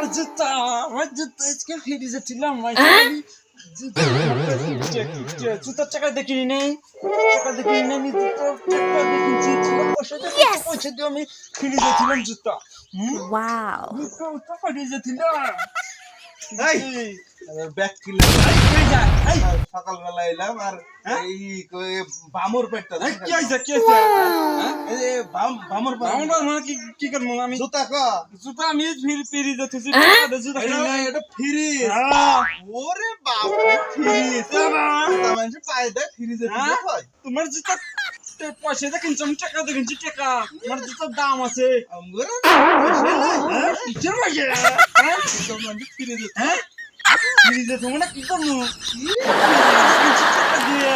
আমার জুতা আজকে ফিরে যাচ্ছিলাম জুতার টাকা দেখিনি নেই টাকা দেখিনি নেই আমি জুতার টাকা দেখিছি পয়সা দিয়ে আমি ফিরে যাচ্ছিলাম জুতা Wow. জুতা ফিরে যাচ্ছিলাম ব্যাগ কিনলে সকালবেলা এলাম আর এই বামর পেটটা কি হয়েছে কি হয়েছে বামর মানে কি করবো আমি জুতা ক জুতা আমি ফিরে যাচ্ছি জুতা এটা ফ্রিজ ওরে বাপ ফ্রিজ মানুষ পায়ে দেয় ফ্রিজে হয় তোমার জুতা পয়সা দিয়ে কিনছো আমি টাকা দিয়ে কিনছি টাকা তোমার জুতার দাম আছে কিসের পয়সা ফ্রিজে ফিরে তোমরা কি করবো টাকা দিয়ে